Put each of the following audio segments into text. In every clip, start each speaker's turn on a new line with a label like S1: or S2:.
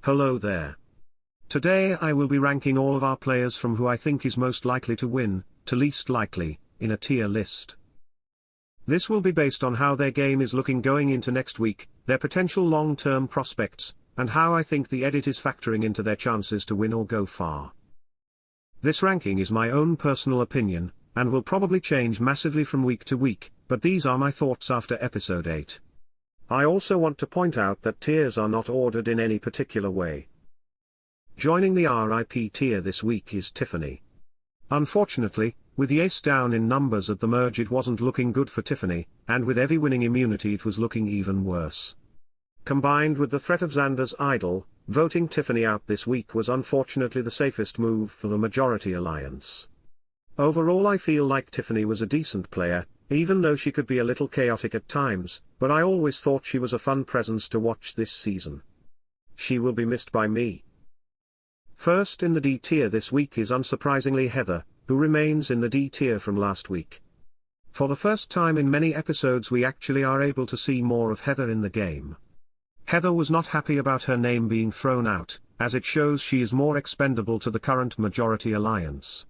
S1: Hello there. Today I will be ranking all of our players from who I think is most likely to win, to least likely, in a tier list. This will be based on how their game is looking going into next week, their potential long-term prospects, and how I think the edit is factoring into their chances to win or go far. This ranking is my own personal opinion, and will probably change massively from week to week, but these are my thoughts after episode 8. I also want to point out that tiers are not ordered in any particular way. Joining the RIP tier this week is Tiffany. Unfortunately, with the ace down in numbers at the merge it wasn't looking good for Tiffany, and with Evvie winning immunity it was looking even worse. Combined with the threat of Xander's idol, voting Tiffany out this week was unfortunately the safest move for the majority alliance. Overall I feel like Tiffany was a decent player, even though she could be a little chaotic at times, but I always thought she was a fun presence to watch this season. She will be missed by me. First in the D tier this week is unsurprisingly Heather, who remains in the D tier from last week. For the first time in many episodes we actually are able to see more of Heather in the game. Heather was not happy about her name being thrown out, as it shows she is more expendable to the current majority alliance.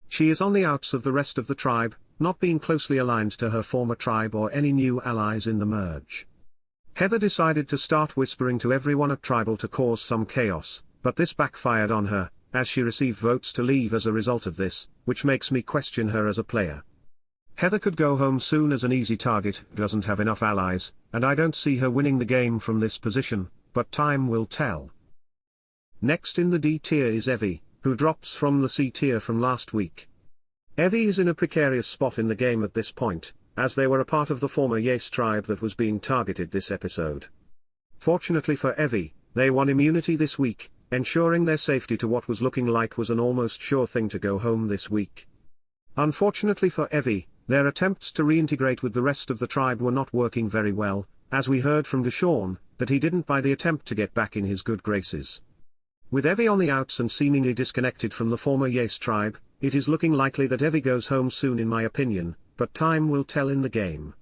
S1: She is on the outs of the rest of the tribe, not being closely aligned to her former tribe or any new allies in the merge. Heather decided to start whispering to everyone at tribal to cause some chaos, but this backfired on her, as she received votes to leave as a result of this, which makes me question her as a player. Heather could go home soon as an easy target, doesn't have enough allies, and I don't see her winning the game from this position, but time will tell. Next in the D tier is Evvie, who drops from the C tier from last week. Evvie is in a precarious spot in the game at this point, as they were a part of the former Yace tribe that was being targeted this episode. Fortunately for Evvie, they won immunity this week, ensuring their safety to what was looking like was an almost sure thing to go home this week. Unfortunately for Evvie, their attempts to reintegrate with the rest of the tribe were not working very well, as we heard from Deshawn, that he didn't buy the attempt to get back in his good graces. With Evvie on the outs and seemingly disconnected from the former Yace tribe, it is looking likely that Evvie goes home soon in my opinion, but time will tell in the game.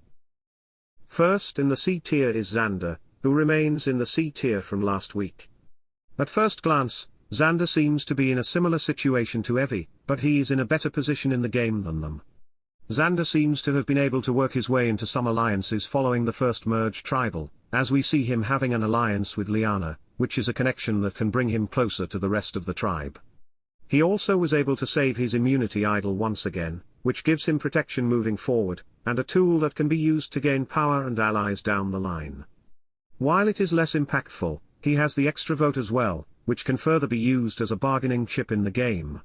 S1: First in the C tier is Xander, who remains in the C tier from last week. At first glance, Xander seems to be in a similar situation to Evvie, but he is in a better position in the game than them. Xander seems to have been able to work his way into some alliances following the first merge tribal, as we see him having an alliance with Liana, which is a connection that can bring him closer to the rest of the tribe. He also was able to save his immunity idol once again, which gives him protection moving forward, and a tool that can be used to gain power and allies down the line. While it is less impactful, he has the extra vote as well, which can further be used as a bargaining chip in the game.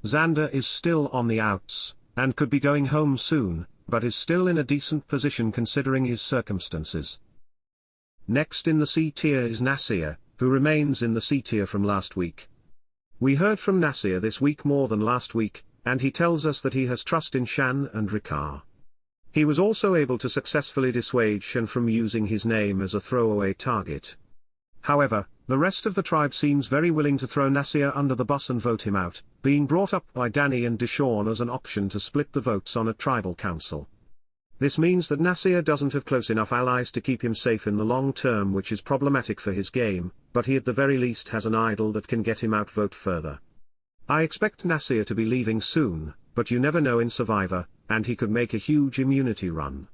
S1: Xander is still on the outs, and could be going home soon, but is still in a decent position considering his circumstances. Next in the C tier is Naseer, who remains in the C tier from last week. We heard from Nasir this week more than last week, and he tells us that he has trust in Shan and Ricard. He was also able to successfully dissuade Shan from using his name as a throwaway target. However, the rest of the tribe seems very willing to throw Nasir under the bus and vote him out, being brought up by Danny and Deshawn as an option to split the votes on a tribal council. This means that Nasir doesn't have close enough allies to keep him safe in the long term, which is problematic for his game, but he at the very least has an idol that can get him outvote further. I expect Nasir to be leaving soon, but you never know in Survivor, and he could make a huge immunity run.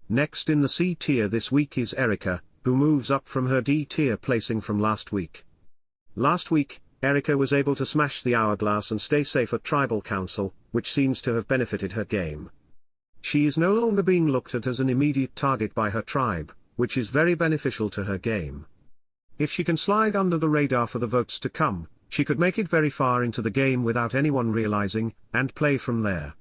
S1: Next in the C tier this week is Erika, who moves up from her D tier placing from last week. Last week, Erika was able to smash the hourglass and stay safe at Tribal Council, which seems to have benefited her game. She is no longer being looked at as an immediate target by her tribe, which is very beneficial to her game. If she can slide under the radar for the votes to come, she could make it very far into the game without anyone realizing, and play from there.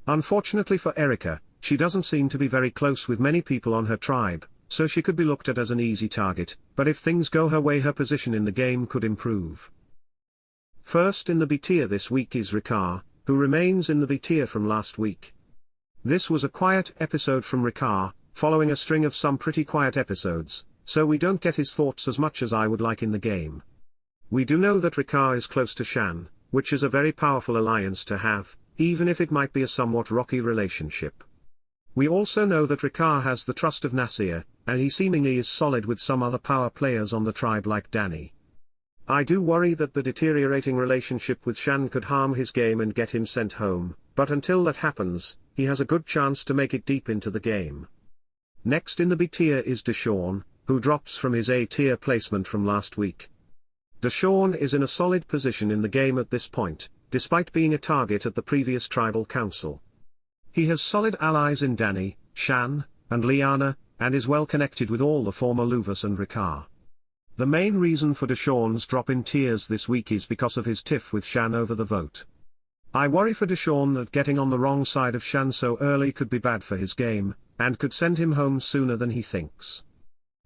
S1: Unfortunately for Erika, she doesn't seem to be very close with many people on her tribe, so she could be looked at as an easy target, but if things go her way her position in the game could improve. First in the B tier this week is Ricar, who remains in the B tier from last week. This was a quiet episode from Ricar, following a string of some pretty quiet episodes, so we don't get his thoughts as much as I would like in the game. We do know that Ricar is close to Shan, which is a very powerful alliance to have, even if it might be a somewhat rocky relationship. We also know that Ricar has the trust of Nasir, and he seemingly is solid with some other power players on the tribe like Danny. I do worry that the deteriorating relationship with Shan could harm his game and get him sent home, but until that happens, he has a good chance to make it deep into the game. Next in the B tier is Deshawn, who drops from his A tier placement from last week. Deshawn is in a solid position in the game at this point, despite being a target at the previous tribal council. He has solid allies in Danny, Shan, and Liana, and is well connected with all the former Voce and Ricard. The main reason for Deshawn's drop in tiers this week is because of his tiff with Shan over the vote. I worry for Deshawn that getting on the wrong side of Shan so early could be bad for his game, and could send him home sooner than he thinks.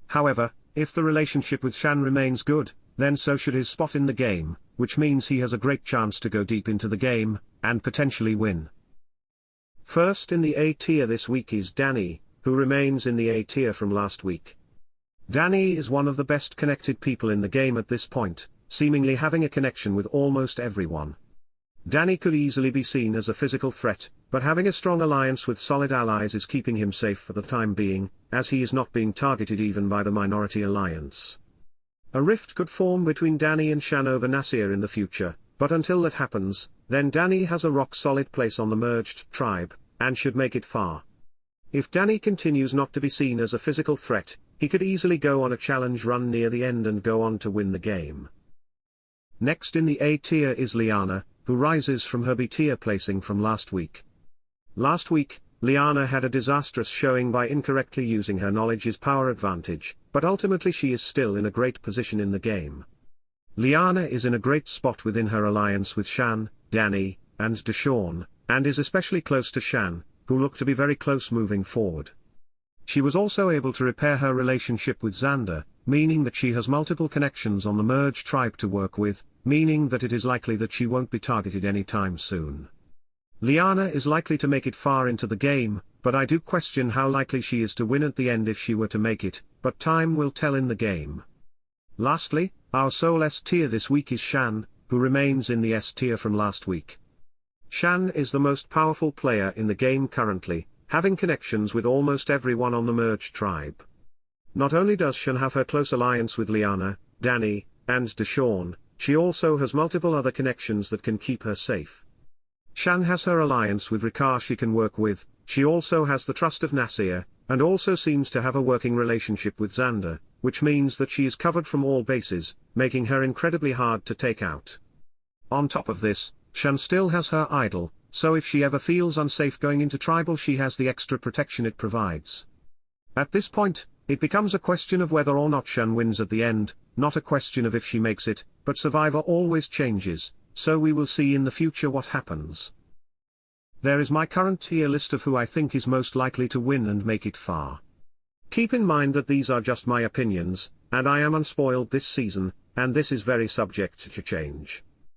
S1: However, if the relationship with Shan remains good, then so should his spot in the game, which means he has a great chance to go deep into the game, and potentially win. First in the A tier this week is Danny, who remains in the A tier from last week. Danny is one of the best connected people in the game at this point, seemingly having a connection with almost everyone. Danny could easily be seen as a physical threat, but having a strong alliance with solid allies is keeping him safe for the time being, as he is not being targeted even by the minority alliance. A rift could form between Danny and Shan over Nasir in the future, but until that happens, then Danny has a rock-solid place on the merged tribe, and should make it far. If Danny continues not to be seen as a physical threat, he could easily go on a challenge run near the end and go on to win the game. Next in the A tier is Liana, who rises from her B tier placing from last week. Last week, Liana had a disastrous showing by incorrectly using her knowledge's power advantage, but ultimately she is still in a great position in the game. Liana is in a great spot within her alliance with Shan, Danny, and Deshawn, and is especially close to Shan, who look to be very close moving forward. She was also able to repair her relationship with Xander, meaning that she has multiple connections on the merged tribe to work with, meaning that it is likely that she won't be targeted anytime soon. Liana is likely to make it far into the game, but I do question how likely she is to win at the end if she were to make it, but time will tell in the game. Lastly, our sole S tier this week is Shan, who remains in the S tier from last week. Shan is the most powerful player in the game currently, having connections with almost everyone on the merged tribe. Not only does Shan have her close alliance with Liana, Danny, and Deshawn, she also has multiple other connections that can keep her safe. Shan has her alliance with Ricar she can work with, she also has the trust of Nasir, and also seems to have a working relationship with Xander, which means that she is covered from all bases, making her incredibly hard to take out. On top of this, Shan still has her idol, so if she ever feels unsafe going into tribal she has the extra protection it provides. At this point, it becomes a question of whether or not Shan wins at the end, not a question of if she makes it, but Survivor always changes, so we will see in the future what happens. There is my current tier list of who I think is most likely to win and make it far. Keep in mind that these are just my opinions, and I am unspoiled this season, and this is very subject to change.